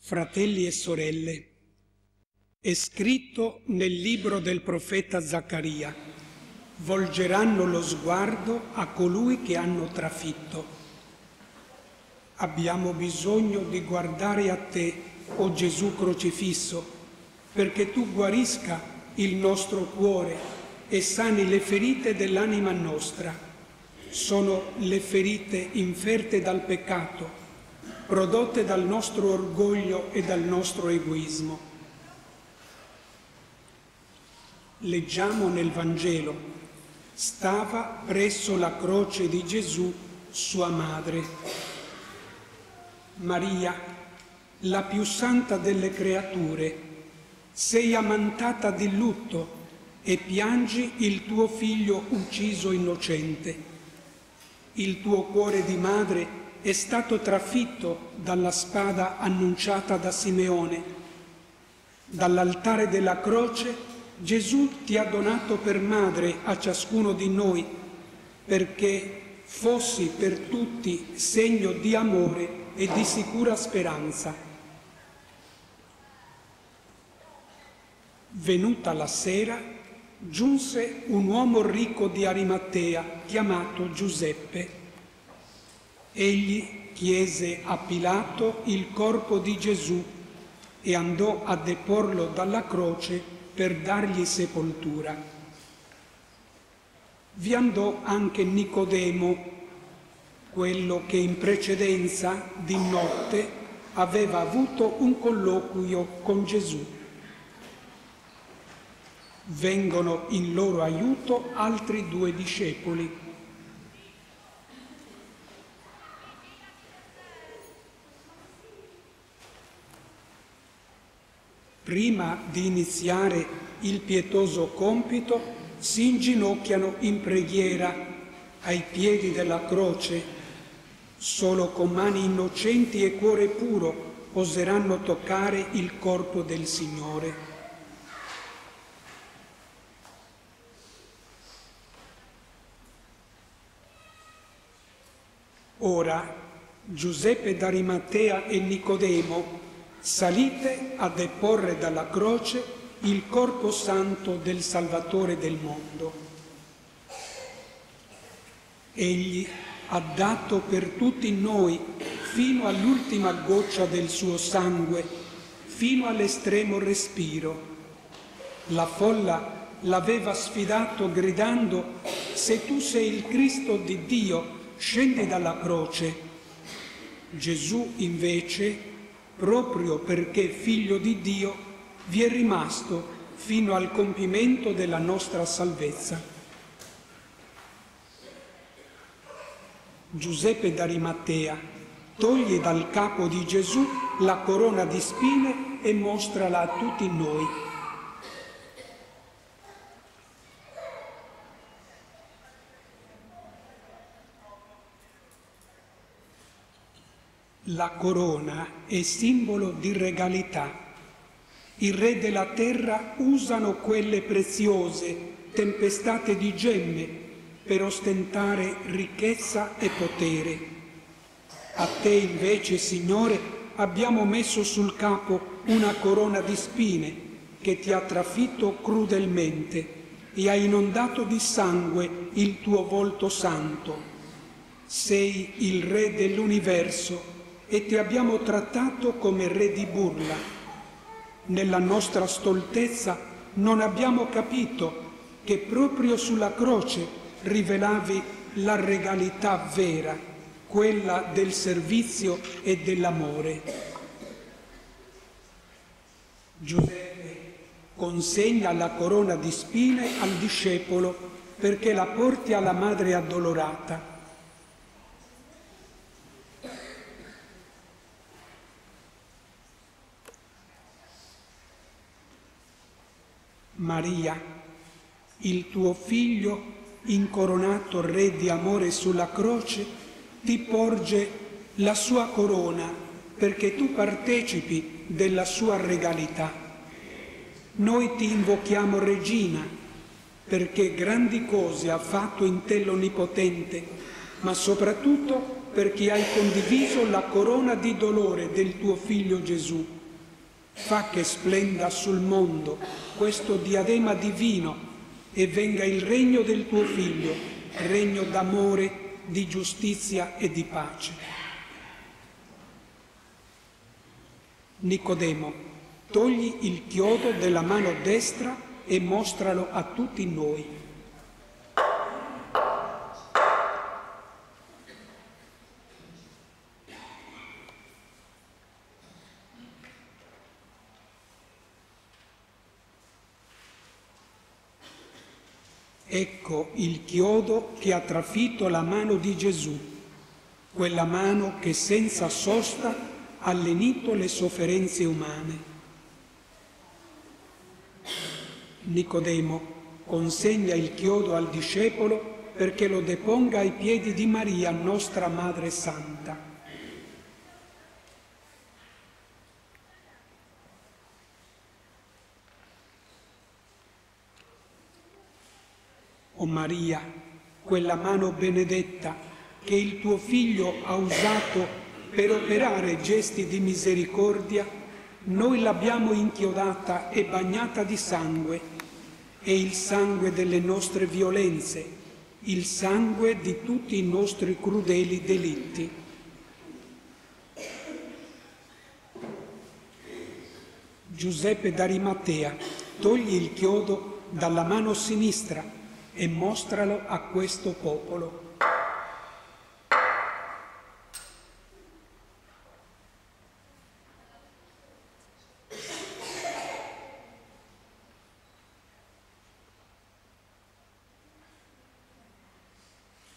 Fratelli e sorelle, è scritto nel libro del profeta Zaccaria: volgeranno lo sguardo a colui che hanno trafitto. Abbiamo bisogno di guardare a te, o Gesù crocifisso, perché tu guarisca il nostro cuore e sani le ferite dell'anima nostra. Sono le ferite inferte dal peccato, prodotte dal nostro orgoglio e dal nostro egoismo. Leggiamo nel Vangelo: stava presso la croce di Gesù sua madre. Maria, la più santa delle creature, sei ammantata di lutto e piangi il tuo figlio ucciso innocente. Il tuo cuore di madre è stato trafitto dalla spada annunciata da Simeone. Dall'altare della croce Gesù ti ha donato per madre a ciascuno di noi, perché fossi per tutti segno di amore e di sicura speranza. Venuta la sera, giunse un uomo ricco di Arimatea chiamato Giuseppe. Egli chiese a Pilato il corpo di Gesù e andò a deporlo dalla croce per dargli sepoltura. Vi andò anche Nicodemo, quello che in precedenza di notte aveva avuto un colloquio con Gesù. Vengono in loro aiuto altri 2 discepoli. Prima di iniziare il pietoso compito, si inginocchiano in preghiera ai piedi della croce. Solo con mani innocenti e cuore puro oseranno toccare il corpo del Signore. Ora Giuseppe d'Arimatea e Nicodemo salite a deporre dalla croce il corpo santo del Salvatore del mondo. Egli ha dato per tutti noi fino all'ultima goccia del suo sangue, fino all'estremo respiro. La folla l'aveva sfidato gridando: se tu sei il Cristo di Dio, scendi dalla croce. Gesù invece, proprio perché figlio di Dio, vi è rimasto fino al compimento della nostra salvezza. Giuseppe d'Arimatea toglie dal capo di Gesù la corona di spine e mostrala a tutti noi. La corona è simbolo di regalità. I re della terra usano quelle preziose, tempestate di gemme, per ostentare ricchezza e potere. A te invece, Signore, abbiamo messo sul capo una corona di spine che ti ha trafitto crudelmente e ha inondato di sangue il tuo volto santo. Sei il Re dell'universo e ti abbiamo trattato come re di burla. Nella nostra stoltezza non abbiamo capito che proprio sulla croce rivelavi la regalità vera, quella del servizio e dell'amore. Giuseppe consegna la corona di spine al discepolo perché la porti alla madre addolorata. Maria, il tuo figlio, incoronato re di amore sulla croce, ti porge la sua corona perché tu partecipi della sua regalità. Noi ti invochiamo Regina perché grandi cose ha fatto in te l'Onnipotente, ma soprattutto perché hai condiviso la corona di dolore del tuo figlio Gesù. Fa che splenda sul mondo questo diadema divino e venga il regno del tuo Figlio, regno d'amore, di giustizia e di pace. Nicodemo, togli il chiodo della mano destra e mostralo a tutti noi. Ecco il chiodo che ha trafitto la mano di Gesù, quella mano che senza sosta ha lenito le sofferenze umane. Nicodemo consegna il chiodo al discepolo perché lo deponga ai piedi di Maria, nostra Madre Santa. O Maria, quella mano benedetta che il tuo Figlio ha usato per operare gesti di misericordia, noi l'abbiamo inchiodata e bagnata di sangue, e il sangue delle nostre violenze, il sangue di tutti i nostri crudeli delitti. Giuseppe d'Arimatea, togli il chiodo dalla mano sinistra e mostralo a questo popolo.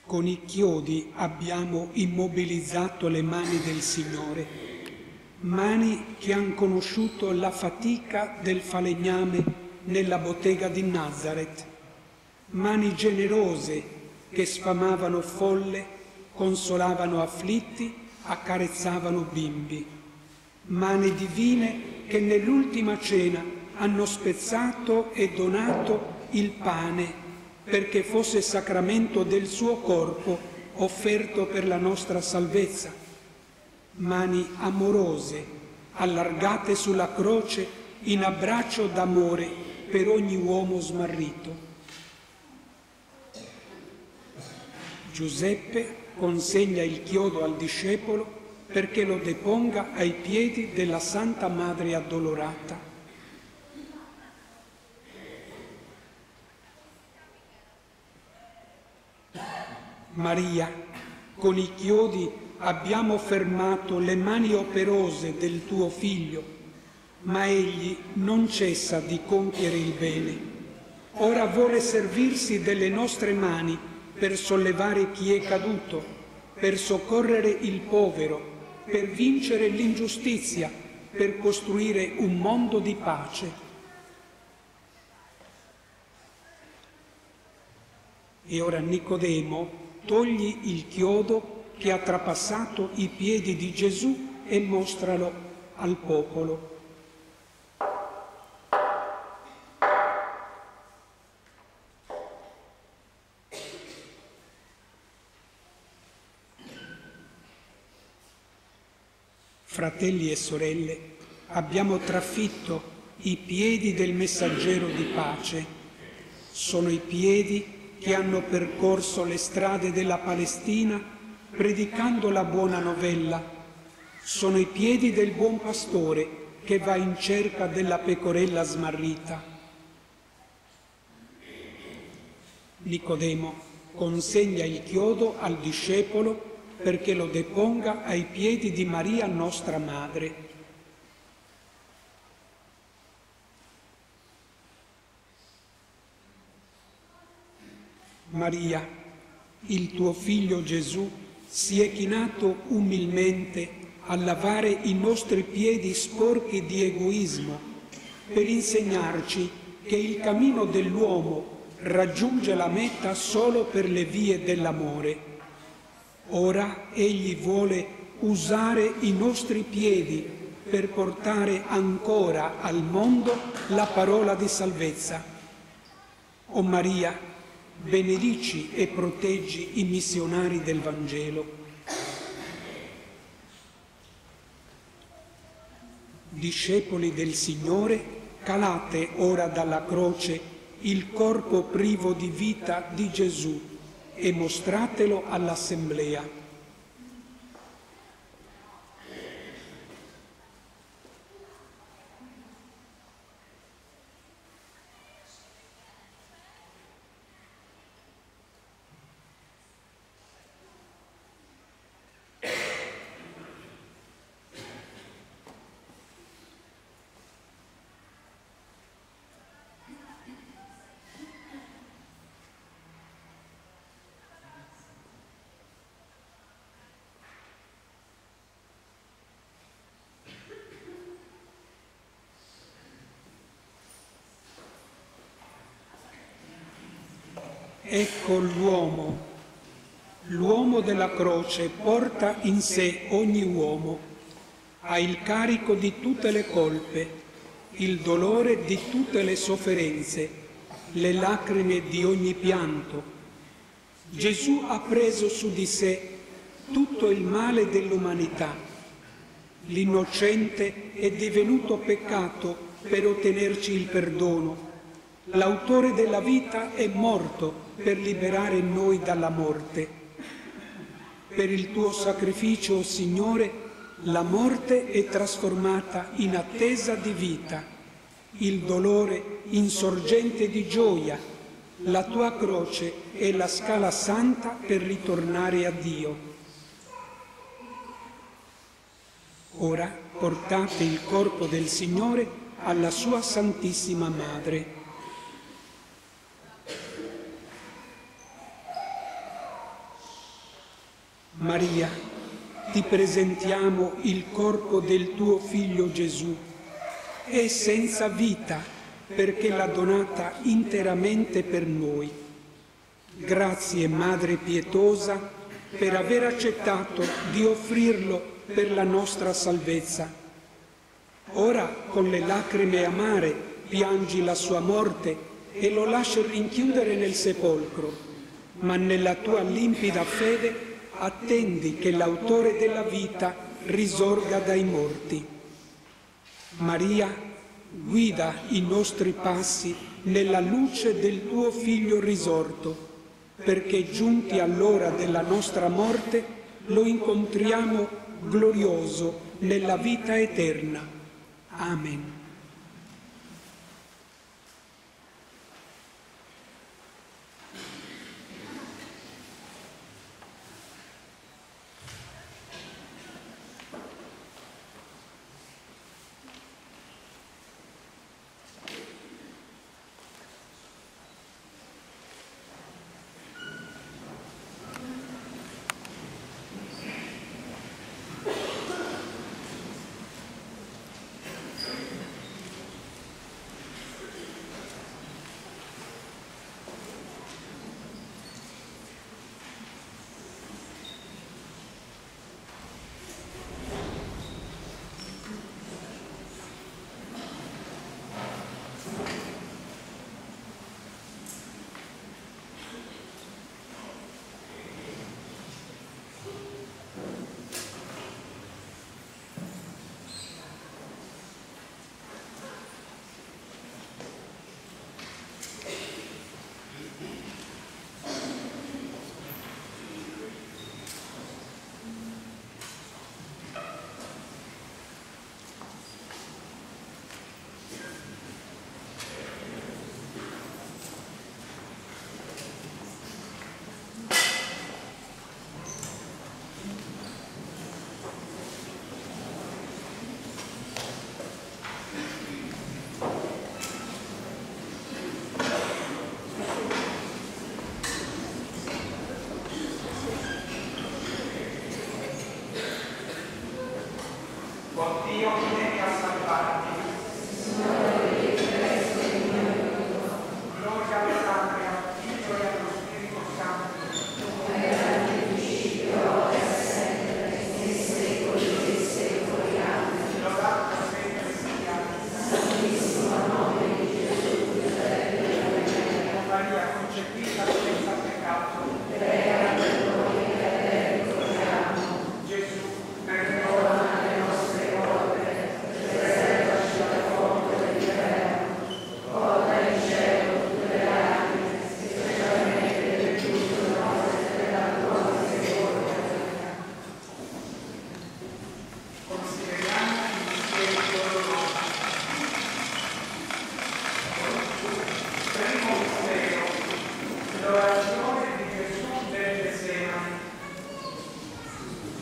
Con i chiodi abbiamo immobilizzato le mani del Signore, mani che han conosciuto la fatica del falegname nella bottega di Nazareth, mani generose che sfamavano folle, consolavano afflitti, accarezzavano bimbi, mani divine che nell'ultima cena hanno spezzato e donato il pane perché fosse sacramento del suo corpo offerto per la nostra salvezza, mani amorose, allargate sulla croce in abbraccio d'amore per ogni uomo smarrito. Giuseppe consegna il chiodo al discepolo perché lo deponga ai piedi della Santa Madre Addolorata. Maria, con i chiodi abbiamo fermato le mani operose del tuo Figlio, ma egli non cessa di compiere il bene. Ora vuole servirsi delle nostre mani per sollevare chi è caduto, per soccorrere il povero, per vincere l'ingiustizia, per costruire un mondo di pace. E ora Nicodemo, togli il chiodo che ha trapassato i piedi di Gesù e mostralo al popolo. Fratelli e sorelle, abbiamo trafitto i piedi del messaggero di pace. Sono i piedi che hanno percorso le strade della Palestina predicando la buona novella. Sono i piedi del buon pastore che va in cerca della pecorella smarrita. Nicodemo consegna il chiodo al discepolo perché lo deponga ai piedi di Maria nostra Madre. Maria, il tuo Figlio Gesù si è chinato umilmente a lavare i nostri piedi sporchi di egoismo per insegnarci che il cammino dell'uomo raggiunge la meta solo per le vie dell'amore. Ora Egli vuole usare i nostri piedi per portare ancora al mondo la parola di salvezza. O Maria, benedici e proteggi i missionari del Discepoli del Signore, calate ora dalla croce il corpo privo di vita di Gesù e mostratelo all'Assemblea. Ecco l'uomo della croce porta in sé ogni uomo, ha il carico di tutte le colpe, il dolore di tutte le sofferenze, le lacrime di ogni pianto. Gesù ha preso su di sé tutto il male dell'umanità. L'innocente è divenuto peccato per ottenerci il perdono. L'autore della vita è morto per liberare noi dalla morte. Per il tuo sacrificio, o Signore, la morte è trasformata in attesa di vita, il dolore in sorgente di gioia. La tua croce è la scala santa per ritornare a Dio. Ora portate il corpo del Signore alla sua Santissima Madre. Maria, ti presentiamo il corpo del tuo Figlio Gesù. È senza vita perché l'ha donata interamente per noi. Grazie, Madre pietosa, per aver accettato di offrirlo per la nostra salvezza. Ora, con le lacrime amare, piangi la sua morte e lo lasci rinchiudere nel sepolcro, ma nella tua limpida fede attendi che l'autore della vita risorga dai morti. Maria, guida i nostri passi nella luce del tuo Figlio risorto, perché giunti all'ora della nostra morte lo incontriamo glorioso nella vita eterna. Amen.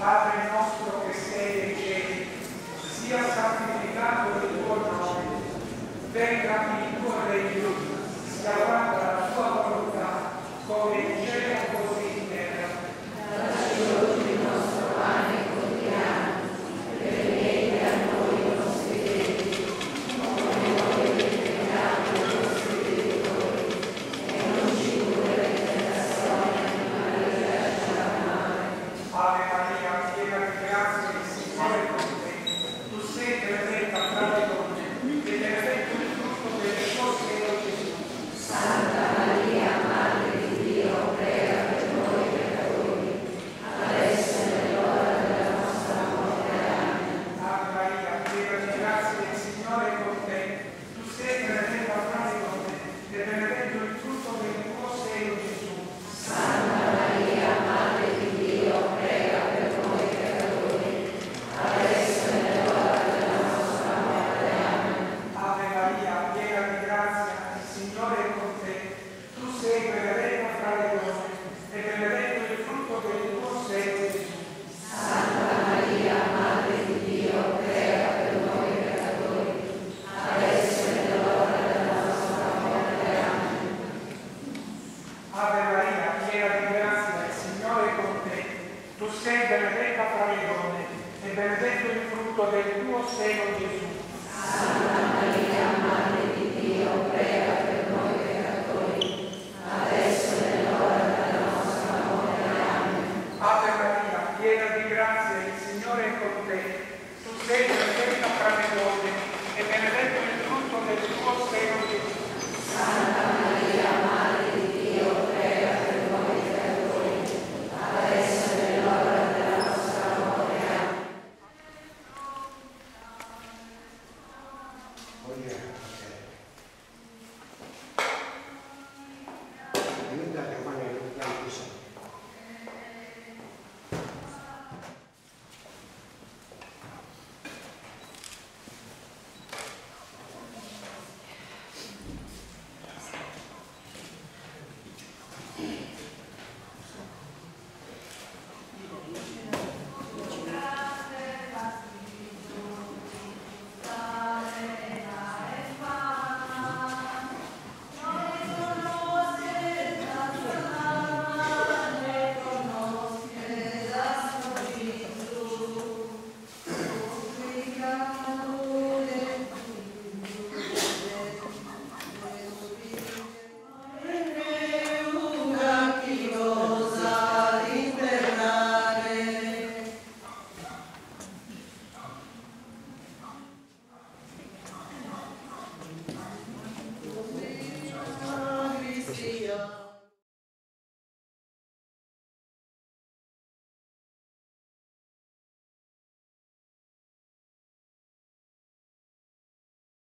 Padre nostro che sei nei cieli, sia santificato il tuo nome, venga il tuo regno, sia fatta la tua volontà, come in cielo così in terra. Dacci oggi il nostro pane quotidiano, e rimetti a noi i nostri debiti, come noi rimettiamo ai nostri debitori, e non ci indurre in tentazione, ma liberaci dal male. Ave Maria, piena di grazia, il Signore è con te. Tu sei benedetta tra le donne, e benedetto il frutto del tuo seno, Gesù. Santa Maria, Madre di Dio, prega per noi peccatori, adesso è l'ora della nostra morte. Amen. Ave Maria, piena di grazia, il Signore è con te. Tu sei benedetta tra le donne, e benedetto il frutto del tuo seno, Gesù. Santa Maria, Madre di Dio, prega per noi peccatori, adesso è l'ora della nostra morte. Amen. Ave Maria, piena di grazia, il Signore è con te. Tu sei benedetta fra le donne, e benedetto il frutto del tuo seno, Gesù. Santa Maria, Madre di Dio, prega per noi peccatori, adesso è l'ora della nostra morte. Amen. Ave Maria, piena di grazia, il Signore è con te. Tu sei benedetta fra le donne, e benedetto il frutto del tuo seno, Gesù. Santa Maria, Madre di Dio, prega per noi peccatori, adesso è l'ora della nostra morte. Amen. Ave Maria, piena di grazia, il Signore è con te. Tu sei benedetta fra le donne, e benedetto il frutto del tuo seno, Gesù. Santa